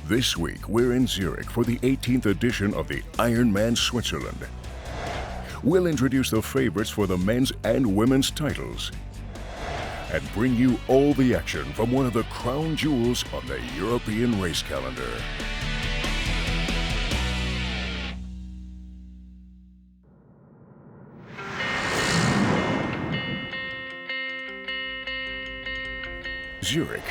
This week, we're in Zurich for the 18th edition of the IRONMAN Switzerland. We'll introduce the favorites for the men's and women's titles and bring you all the action from one of the crown jewels on the European race calendar. Zurich,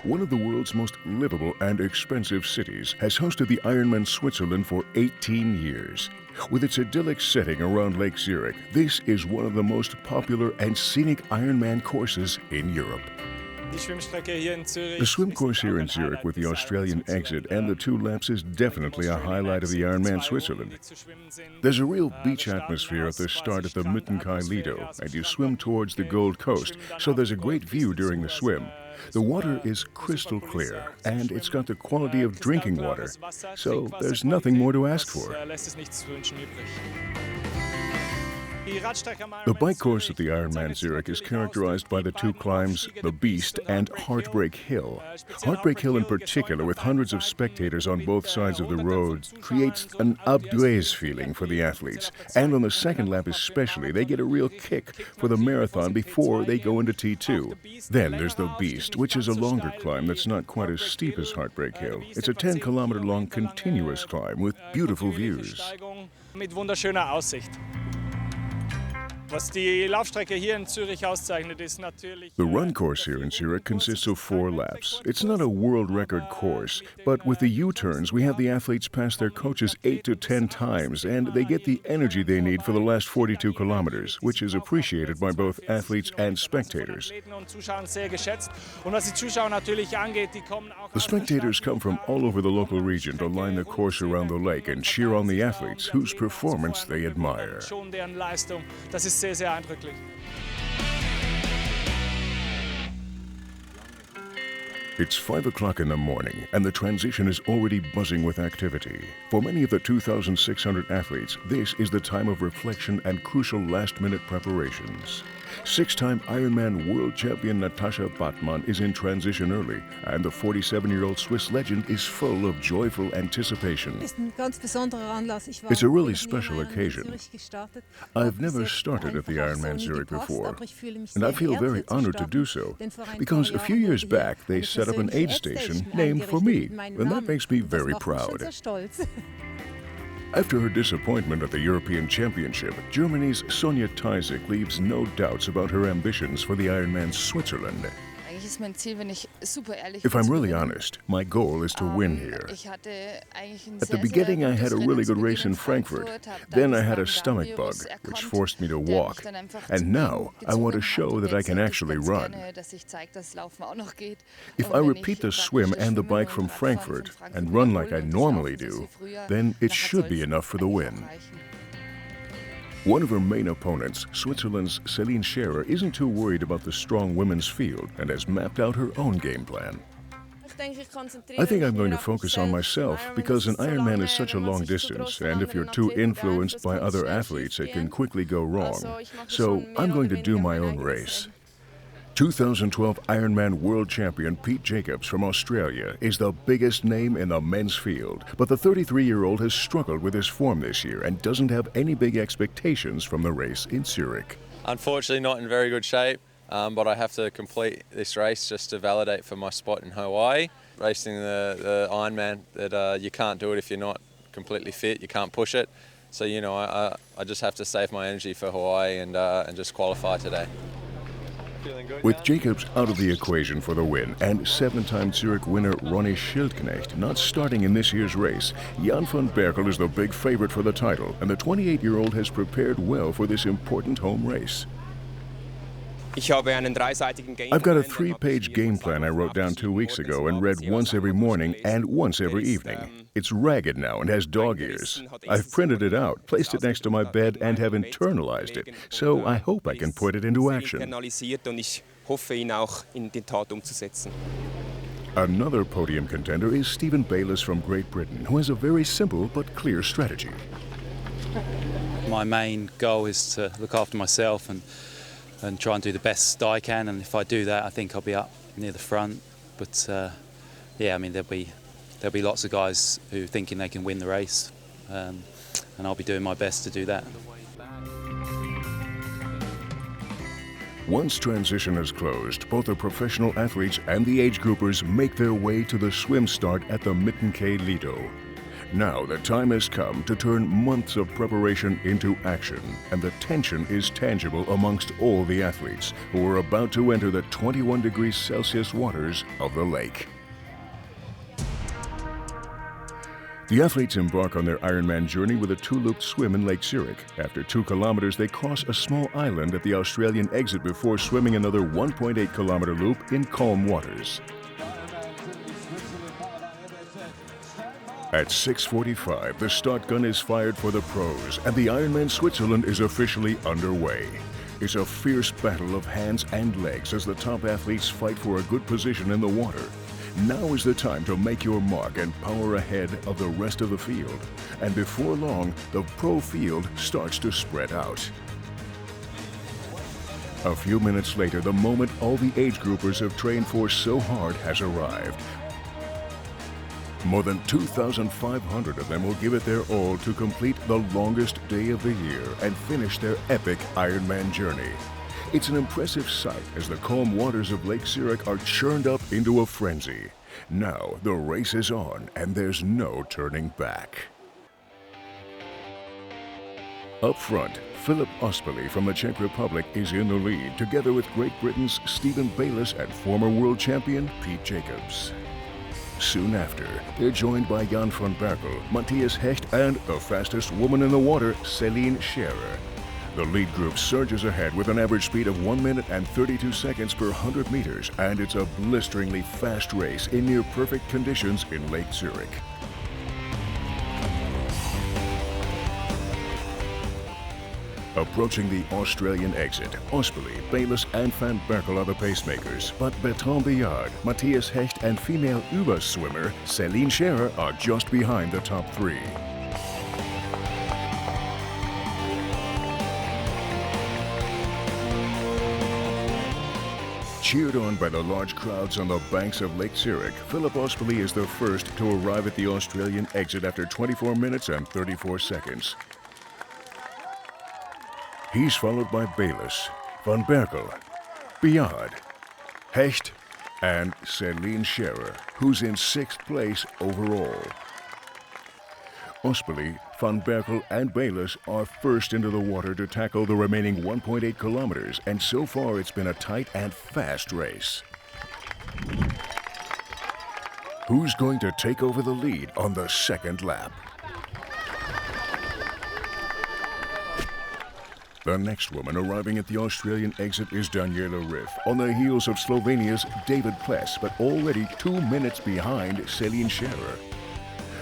one of the world's most livable and expensive cities, has hosted the IRONMAN Switzerland for 18 years. With its idyllic setting around Lake Zurich, this is one of the most popular and scenic Ironman courses in Europe. The swim course here in Zurich with the Australian exit and the 2 laps is definitely a highlight of the IRONMAN Switzerland. There's a real beach atmosphere at the start at the Müttenkai Lido, and you swim towards the Gold Coast, so there's a great view during the swim. The water is crystal clear, and it's got the quality of drinking water, so there's nothing more to ask for. The bike course at the IRONMAN Zurich is characterized by the 2 climbs, the Beast and Heartbreak Hill. Heartbreak Hill in particular, with hundreds of spectators on both sides of the road, creates an up-d'huez feeling for the athletes. And on the second lap especially, they get a real kick for the marathon before they go into T2. Then there's the Beast, which is a longer climb that's not quite as steep as Heartbreak Hill. It's a 10-kilometer-long continuous climb with beautiful views. The run course here in Zurich consists of 4 laps. It's not a world record course, but with the U-turns, we have the athletes pass their coaches 8 to 10 times, and they get the energy they need for the last 42 kilometers, which is appreciated by both athletes and spectators. The spectators come from all over the local region to line the course around the lake and cheer on the athletes whose performance they admire. It's 5 o'clock in the morning, and the transition is already buzzing with activity. For many of the 2,600 athletes, this is the time of reflection and crucial last-minute preparations. 6-time Ironman world champion Natascha Badmann is in transition early, and the 47-year-old Swiss legend is full of joyful anticipation. It's a really special occasion. I've never started at the IRONMAN Zurich before, and I feel very honored to do so, because a few years back they set up an aid station named for me, and that makes me very proud. After her disappointment at the European Championship, Germany's Sonja Theisig leaves no doubts about her ambitions for the IRONMAN Switzerland. If I'm really honest, my goal is to win here. At the beginning, I had a really good race in Frankfurt. Then I had a stomach bug, which forced me to walk. And now, I want to show that I can actually run. If I repeat the swim and the bike from Frankfurt and run like I normally do, then it should be enough for the win. One of her main opponents, Switzerland's Céline Scherer, isn't too worried about the strong women's field and has mapped out her own game plan. I think I'm going to focus on myself because an Ironman is such a long distance, and if you're too influenced by other athletes, it can quickly go wrong. So I'm going to do my own race. 2012 Ironman world champion Pete Jacobs from Australia is the biggest name in the men's field, but the 33-year-old has struggled with his form this year and doesn't have any big expectations from the race in Zurich. Unfortunately not in very good shape, but I have to complete this race just to validate for my spot in Hawaii. Racing the Ironman, that you can't do it if you're not completely fit, you can't push it. So, you know, I just have to save my energy for Hawaii and just qualify today. With Jacobs out of the equation for the win and 7-time Zurich winner Ronny Schildknecht not starting in this year's race, Jan van Berkel is the big favorite for the title, and the 28-year-old has prepared well for this important home race. I've got a 3-page game plan I wrote down 2 weeks ago and read once every morning and once every evening. It's ragged now and has dog ears. I've printed it out, placed it next to my bed, and have internalized it, so I hope I can put it into action. Another podium contender is Stephen Bayliss from Great Britain, who has a very simple but clear strategy. My main goal is to look after myself and try and do the best I can, and if I do that, I think I'll be up near the front. But yeah, I mean, there'll be there'll be lots of guys who are thinking they can win the race, and I'll be doing my best to do that. Once transition is closed, both the professional athletes and the age groupers make their way to the swim start at the Mittenkee Lido. Now the time has come to turn months of preparation into action, and the tension is tangible amongst all the athletes who are about to enter the 21 degrees Celsius waters of the lake. The athletes embark on their Ironman journey with a 2-looped swim in Lake Zurich. After 2 kilometers, they cross a small island at the Australian exit before swimming another 1.8 kilometer loop in calm waters. At 6:45, the start gun is fired for the pros, and the Ironman Switzerland is officially underway. It's a fierce battle of hands and legs as the top athletes fight for a good position in the water. Now is the time to make your mark and power ahead of the rest of the field. And before long, the pro field starts to spread out. A few minutes later, the moment all the age groupers have trained for so hard has arrived. More than 2,500 of them will give it their all to complete the longest day of the year and finish their epic Ironman journey. It's an impressive sight as the calm waters of Lake Zurich are churned up into a frenzy. Now the race is on and there's no turning back. Up front, Philip Ospeley from the Czech Republic is in the lead, together with Great Britain's Stephen Bayliss and former world champion Pete Jacobs. Soon after, they're joined by Jan van Berkel, Matthias Hecht, and the fastest woman in the water, Celine Scherer. The lead group surges ahead with an average speed of 1 minute and 32 seconds per 100 meters, and it's a blisteringly fast race in near perfect conditions in Lake Zurich. Approaching the Australian exit, Ospeley, Bayliss and Van Berkel are the pacemakers, but Bertrand Billard, Matthias Hecht and female Uber swimmer Celine Scherer are just behind the top 3. Cheered on by the large crowds on the banks of Lake Zurich, Philip Ospeley is the first to arrive at the Australian exit after 24 minutes and 34 seconds. He's followed by Bayliss, Van Berkel, Billard, Hecht, and Celine Scherer, who's in 6th place overall. Ospeley, Van Berkel, and Bayliss are first into the water to tackle the remaining 1.8 kilometers, and so far it's been a tight and fast race. Who's going to take over the lead on the second lap? The next woman arriving at the Australian exit is Daniela Riff, on the heels of Slovenia's David Pless, but already 2 minutes behind Celine Scherer.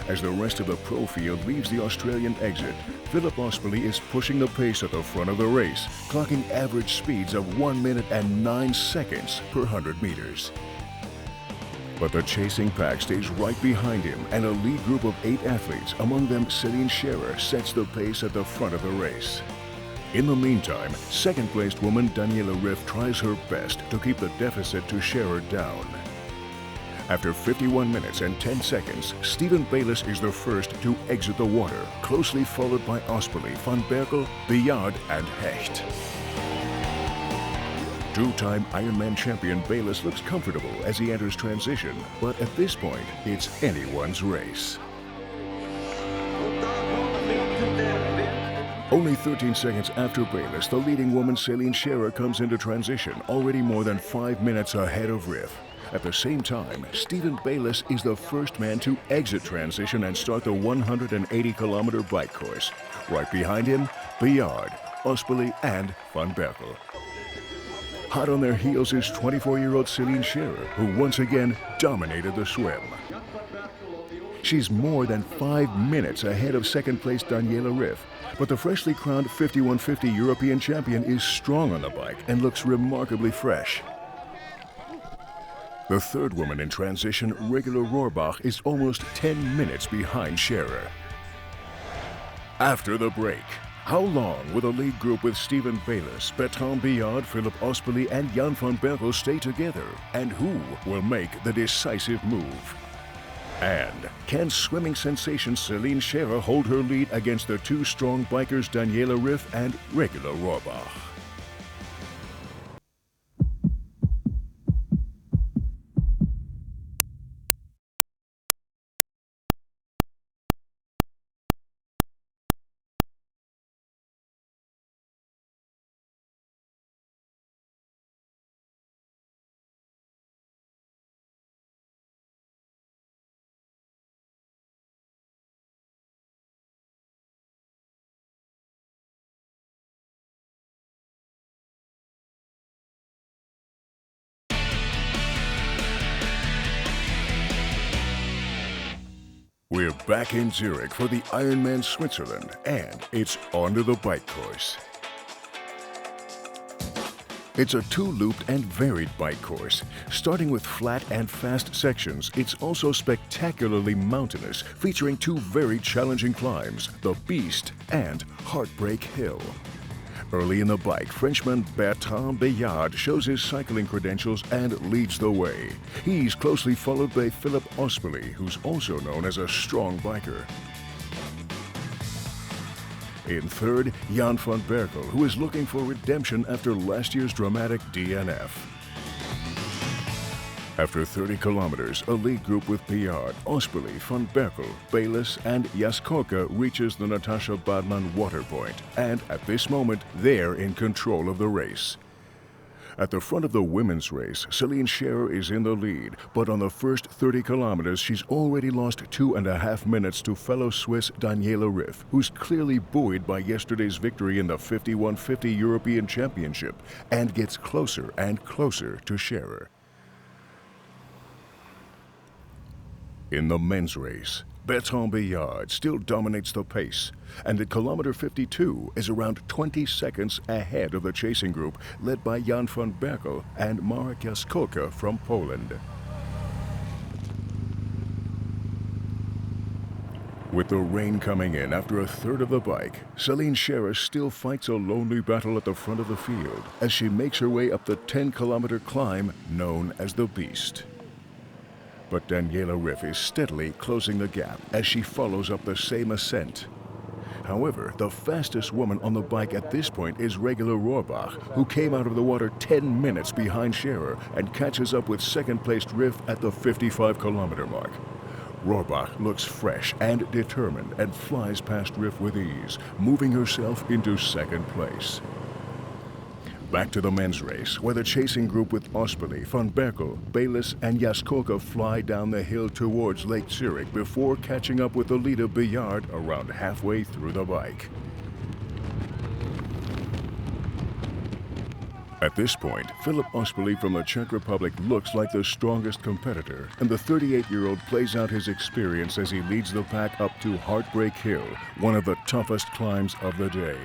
As the rest of the pro field leaves the Australian exit, Philip Ospeley is pushing the pace at the front of the race, clocking average speeds of 1 minute and 9 seconds per 100 meters. But the chasing pack stays right behind him, and a lead group of 8 athletes, among them Celine Scherer, sets the pace at the front of the race. In the meantime, second-placed woman Daniela Riff tries her best to keep the deficit to Scherer down. After 51 minutes and 10 seconds, Stephen Bayliss is the first to exit the water, closely followed by Ospeley, Van Berkel, Billard, and Hecht. Two-time Ironman champion Bayliss looks comfortable as he enters transition, but at this point, it's anyone's race. Only 13 seconds after Bayliss, the leading woman Celine Scherer comes into transition, already more than 5 minutes ahead of Riff. At the same time, Stephen Bayliss is the first man to exit transition and start the 180-kilometer bike course. Right behind him, Billard, Ospeley, and Van Berkel. Hot on their heels is 24-year-old Celine Scherer, who once again dominated the swim. She's more than 5 minutes ahead of second-place Daniela Riff, but the freshly crowned 5150 European champion is strong on the bike and looks remarkably fresh. The third woman in transition, Regula Rohrbach, is almost 10 minutes behind Scherer. After the break, how long will the lead group with Stephen Bayliss, Bertrand Billard, Philip Ospeley, and Jan van Berkel stay together? And who will make the decisive move? And can swimming sensation Celine Scherer hold her lead against the two strong bikers Daniela Riff and Regula Rohrbach? We're back in Zurich for the IRONMAN Switzerland, and it's onto the bike course. It's a two-looped and varied bike course. Starting with flat and fast sections, it's also spectacularly mountainous, featuring two very challenging climbs, the Beast and Heartbreak Hill. Early in the bike, Frenchman Bertrand Bayard shows his cycling credentials and leads the way. He's closely followed by Philipp Ospeli, who's also known as a strong biker. In third, Jan van Berkel, who is looking for redemption after last year's dramatic DNF. After 30 kilometers, a lead group with Bayard, Ospeli, van Berkel, Baylis, and Jaskolka reaches the Natascha Badmann water point, and at this moment, they're in control of the race. At the front of the women's race, Celine Scherer is in the lead, but on the first 30 kilometers, she's already lost 2.5 minutes to fellow Swiss Daniela Riff, who's clearly buoyed by yesterday's victory in the 5150 European Championship, and gets closer and closer to Scherer. In the men's race, Bertrand Bayard still dominates the pace, and at kilometer 52 is around 20 seconds ahead of the chasing group led by Jan van Berkel and Marek Jaskolka from Poland. With the rain coming in after a third of the bike, Celine Scherer still fights a lonely battle at the front of the field as she makes her way up the 10-kilometer climb known as the Beast. But Daniela Riff is steadily closing the gap as she follows up the same ascent. However, the fastest woman on the bike at this point is Regula Rohrbach, who came out of the water 10 minutes behind Scherer and catches up with second-placed Riff at the 55-kilometer mark. Rohrbach looks fresh and determined and flies past Riff with ease, moving herself into second place. Back to the men's race, where the chasing group with Ospeli, van Berkel, Baylis, and Jaskolka fly down the hill towards Lake Zurich before catching up with the leader Bayard around halfway through the bike. At this point, Philipp Ospeli from the Czech Republic looks like the strongest competitor, and the 38-year-old plays out his experience as he leads the pack up to Heartbreak Hill, one of the toughest climbs of the day.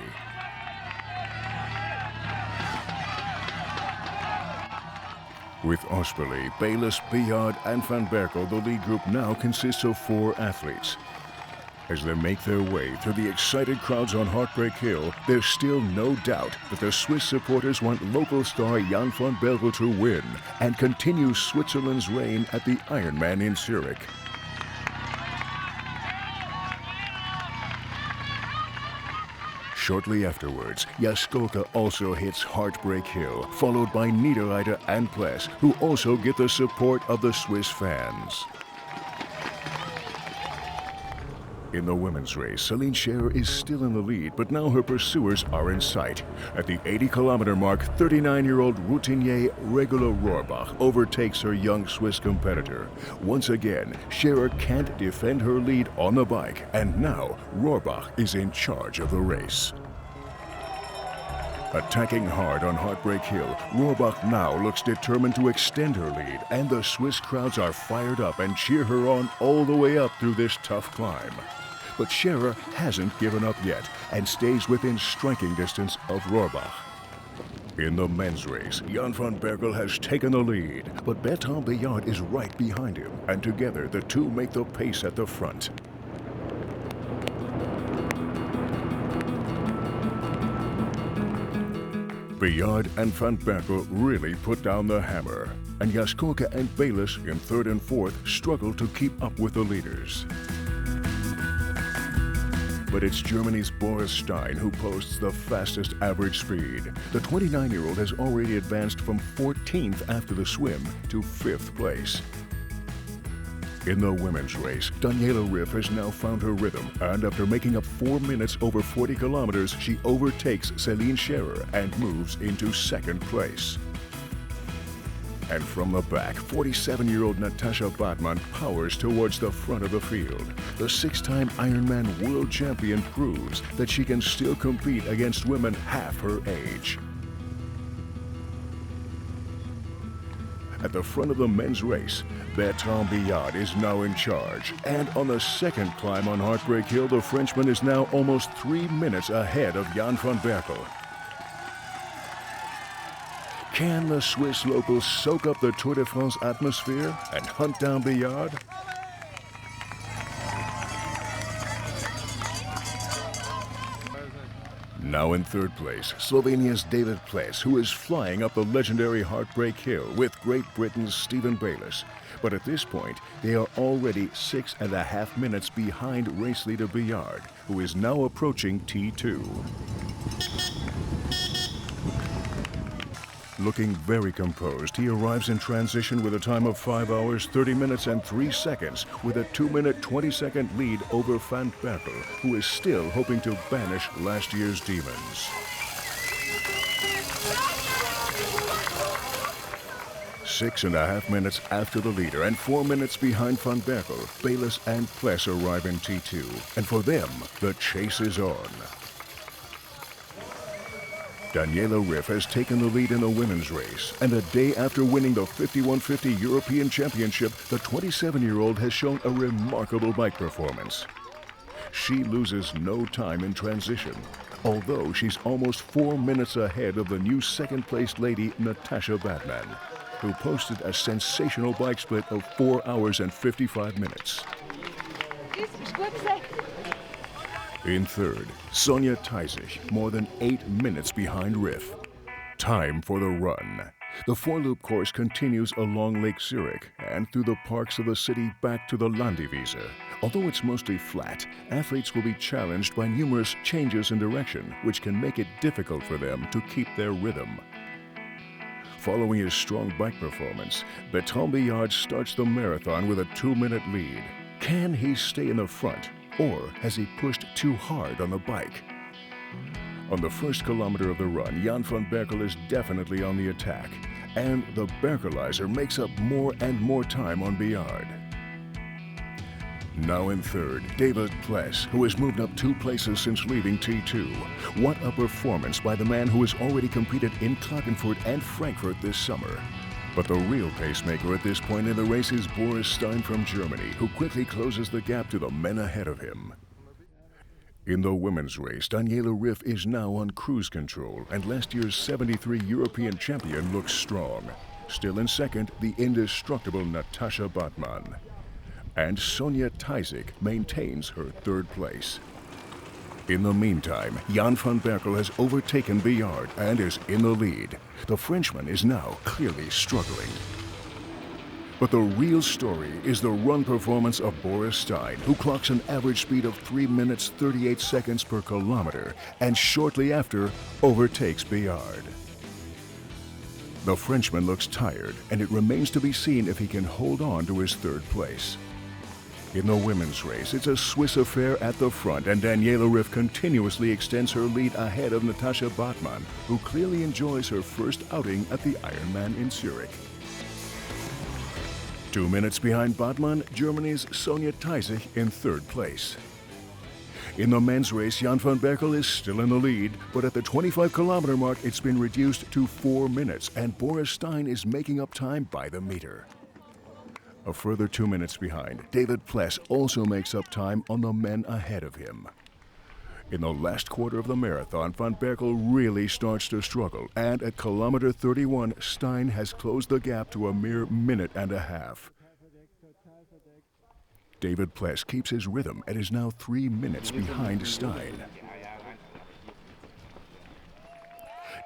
With Ospeli, Baylis, Bayard, and van Berkel, the lead group now consists of 4 athletes. As they make their way through the excited crowds on Heartbreak Hill, there's still no doubt that the Swiss supporters want local star Jan van Berkel to win and continue Switzerland's reign at the Ironman in Zurich. Shortly afterwards, Jaskolka also hits Heartbreak Hill, followed by Niederreiter and Pless, who also get the support of the Swiss fans. In the women's race, Celine Scherer is still in the lead, but now her pursuers are in sight. At the 80-kilometer mark, 39-year-old routinier Regula Rohrbach overtakes her young Swiss competitor. Once again, Scherer can't defend her lead on the bike, and now Rohrbach is in charge of the race. Attacking hard on Heartbreak Hill, Rohrbach now looks determined to extend her lead, and the Swiss crowds are fired up and cheer her on all the way up through this tough climb. But Scherer hasn't given up yet and stays within striking distance of Rohrbach. In the men's race, Jan van Berkel has taken the lead, but Bertrand Bayard is right behind him, and together the two make the pace at the front. Biard and Van Berkel really put down the hammer, and Jaskolka and Bayliss in third and fourth struggle to keep up with the leaders. But it's Germany's Boris Stein who posts the fastest average speed. The 29-year-old has already advanced from 14th after the swim to 5th place. In the women's race, Daniela Riff has now found her rhythm, and after making up 4 minutes over 40 kilometers, she overtakes Céline Scherer and moves into 2nd place. And from the back, 47-year-old Natascha Badmann powers towards the front of the field. The 6-time Ironman world champion proves that she can still compete against women half her age. At the front of the men's race, Bertrand Biard is now in charge. And on the second climb on Heartbreak Hill, the Frenchman is now almost 3 minutes ahead of Jan van Berkel. Can the Swiss local soak up the Tour de France atmosphere and hunt down Biard? Now in third place, Slovenia's David Ples, who is flying up the legendary Heartbreak Hill with Great Britain's Stephen Bayliss. But at this point, they are already 6.5 minutes behind race leader Biard, who is now approaching T2. Looking very composed, he arrives in transition with a time of 5 hours, 30 minutes and 3 seconds, with a 2-minute, 20-second lead over Van Berkel, who is still hoping to banish last year's demons. 6.5 minutes after the leader and 4 minutes behind Van Berkel, Bayliss and Ples arrive in T2. And for them, the chase is on. Daniela Riff has taken the lead in the women's race, and a day after winning the 5150 European Championship, the 27-year-old has shown a remarkable bike performance. She loses no time in transition, although she's almost 4 minutes ahead of the new second-place lady Natascha Badmann, who posted a sensational bike split of 4 hours and 55 minutes. In third, Sonja Theisig, more than 8 minutes behind Riff. Time for the run. The four-loop course continues along Lake Zurich and through the parks of the city back to the Landewiese. Although it's mostly flat, athletes will be challenged by numerous changes in direction, which can make it difficult for them to keep their rhythm. Following his strong bike performance, Bertrand Biard starts the marathon with a 2-minute lead. Can he stay in the front? Or has he pushed too hard on the bike? On the first kilometer of the run, Jan van Berkel is definitely on the attack, and the Berkelizer makes up more and more time on Biard. Now in third, David Ples, who has moved up 2 places since leaving T2. What a performance by the man who has already competed in Klagenfurt and Frankfurt this summer. But the real pacemaker at this point in the race is Boris Stein from Germany, who quickly closes the gap to the men ahead of him. In the women's race, Daniela Riff is now on cruise control, and last year's 73 European champion looks strong. Still in second, the indestructible Natascha Badmann. And Sonja Theisig maintains her 3rd place. In the meantime, Jan van Berkel has overtaken Biard and is in the lead. The Frenchman is now clearly struggling. But the real story is the run performance of Boris Stein, who clocks an average speed of 3 minutes 38 seconds per kilometer and shortly after overtakes Biard. The Frenchman looks tired, and it remains to be seen if he can hold on to his 3rd place. In the women's race, it's a Swiss affair at the front, and Daniela Riff continuously extends her lead ahead of Natascha Badmann, who clearly enjoys her first outing at the Ironman in Zurich. 2 minutes behind Badmann, Germany's Sonja Theisig in 3rd place. In the men's race, Jan van Berkel is still in the lead, but at the 25-kilometer mark, it's been reduced to 4 minutes, and Boris Stein is making up time by the meter. A further 2 minutes behind, David Ples also makes up time on the men ahead of him. In the last quarter of the marathon, Van Berkel really starts to struggle, and at kilometer 31, Stein has closed the gap to a mere minute and a half. David Ples keeps his rhythm and is now 3 minutes behind Stein.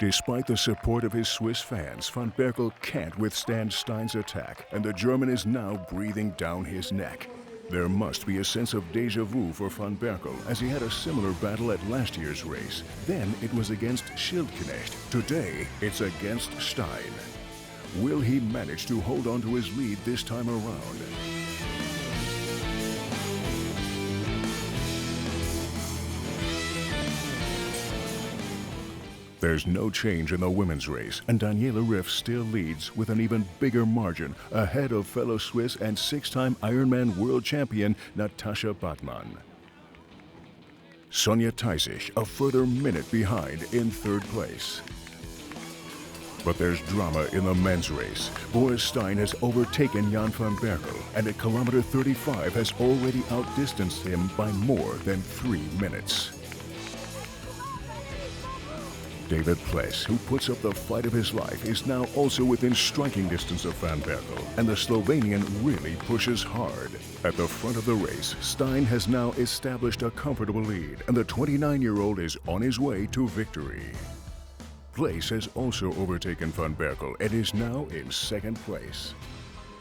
Despite the support of his Swiss fans, Van Berkel can't withstand Stein's attack, and the German is now breathing down his neck. There must be a sense of déjà vu for Van Berkel, as he had a similar battle at last year's race. Then it was against Schildknecht. Today, it's against Stein. Will he manage to hold on to his lead this time around? There's no change in the women's race, and Daniela Ryf still leads with an even bigger margin, ahead of fellow Swiss and six-time Ironman world champion Natascha Badmann. Sonja Theisig a further minute behind in third place. But there's drama in the men's race. Boris Stein has overtaken Jan van Berkel, and at kilometer 35 has already outdistanced him by more than 3 minutes. David Pless, who puts up the fight of his life, is now also within striking distance of Van Berkel, and the Slovenian really pushes hard. At the front of the race, Stein has now established a comfortable lead, and the 29-year-old is on his way to victory. Pless has also overtaken Van Berkel and is now in second place.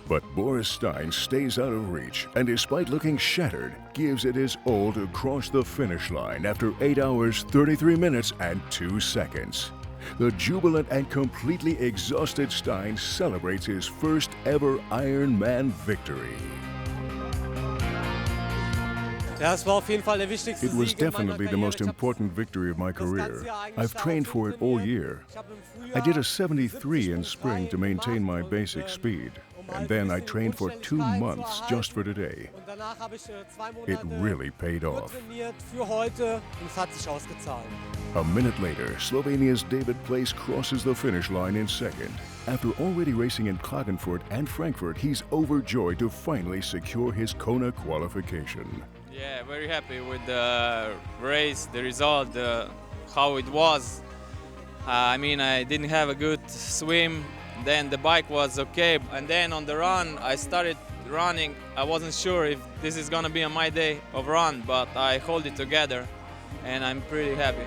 But Boris Stein stays out of reach, and despite looking shattered, gives it his all to cross the finish line after 8 hours, 33 minutes, and 2 seconds. The jubilant and completely exhausted Stein celebrates his first ever Ironman victory. It was definitely the most important victory of my career. I've trained for it all year. I did a 73 in spring to maintain my basic speed, and then I trained for 2 months just for today. It really paid off. A minute later, Slovenia's David Pless crosses the finish line in second. After already racing in Klagenfurt and Frankfurt, he's overjoyed to finally secure his Kona qualification. Yeah, very happy with the race, the result, how it was. I mean, I didn't have a good swim, then the bike was okay, and then on the run, I started running. I wasn't sure if this is gonna be on my day of run, but I hold it together, and I'm pretty happy.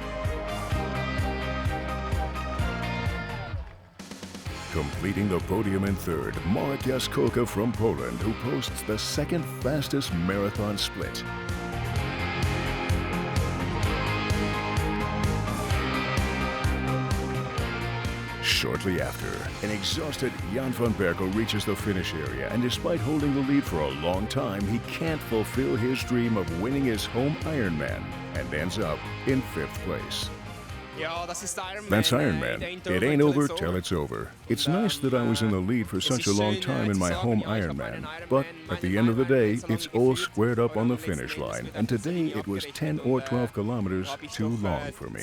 Completing the podium in third, Marek Jaskolka from Poland, who posts the second fastest marathon split. Shortly after, an exhausted Jan van Berkel reaches the finish area, and despite holding the lead for a long time, he can't fulfill his dream of winning his home Ironman, and ends up in 5th place. That's Ironman. It ain't over till it's over. It's nice that I was in the lead for such a long time in my home Ironman, but at the end of the day, it's all squared up on the finish line, and today it was 10 or 12 kilometers too long for me.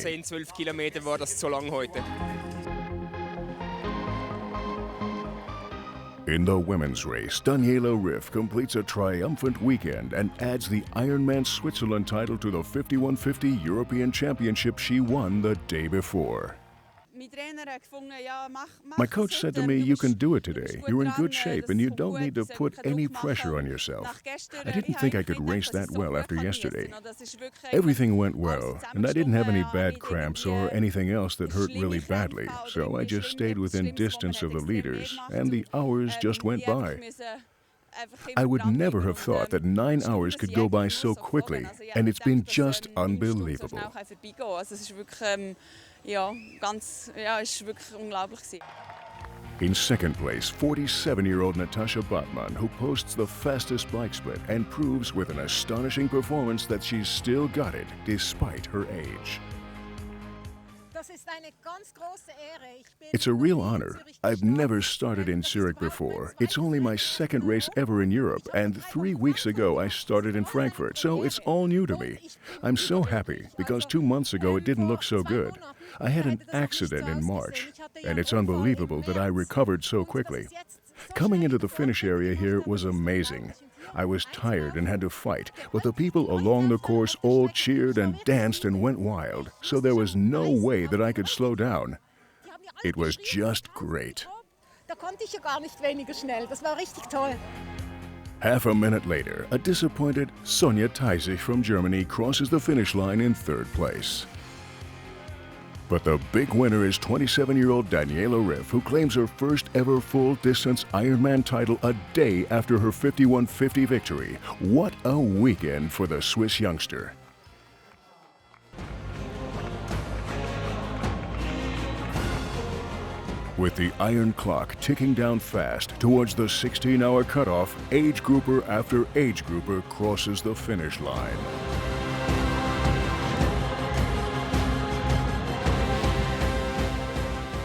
In the women's race, Daniela Ryf completes a triumphant weekend and adds the Ironman Switzerland title to the 5150 European Championship she won the day before. My coach said to me, "You can do it today. You're in good shape and you don't need to put any pressure on yourself." I didn't think I could race that well after yesterday. Everything went well, and I didn't have any bad cramps or anything else that hurt really badly, so I just stayed within distance of the leaders, and the hours just went by. I would never have thought that 9 hours could go by so quickly, and it's been just unbelievable. In second place, 47-year-old Natascha Badmann, who posts the fastest bike split and proves with an astonishing performance that she's still got it despite her age. It's a real honor. I've never started in Zurich before. It's only my second race ever in Europe, and 3 weeks ago I started in Frankfurt, so it's all new to me. I'm so happy because 2 months ago it didn't look so good. I had an accident in March, and it's unbelievable that I recovered so quickly. Coming into the finish area here was amazing. I was tired and had to fight, but the people along the course all cheered and danced and went wild, so there was no way that I could slow down. It was just great. Half a minute later, a disappointed Sonja Theisig from Germany crosses the finish line in third place. But the big winner is 27-year-old Daniela Riff, who claims her first ever full-distance Ironman title a day after her 51.50 victory. What a weekend for the Swiss youngster. With the iron clock ticking down fast towards the 16-hour cutoff, age grouper after age grouper crosses the finish line.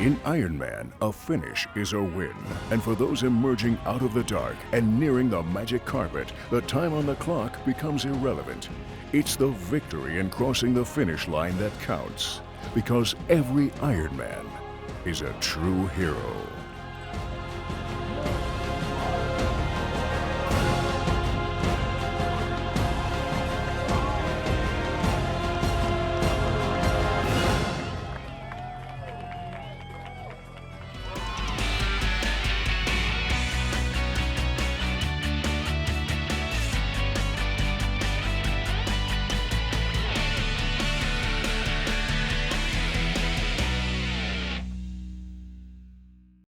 In Ironman, a finish is a win. And for those emerging out of the dark and nearing the magic carpet, the time on the clock becomes irrelevant. It's the victory in crossing the finish line that counts, because every Ironman is a true hero.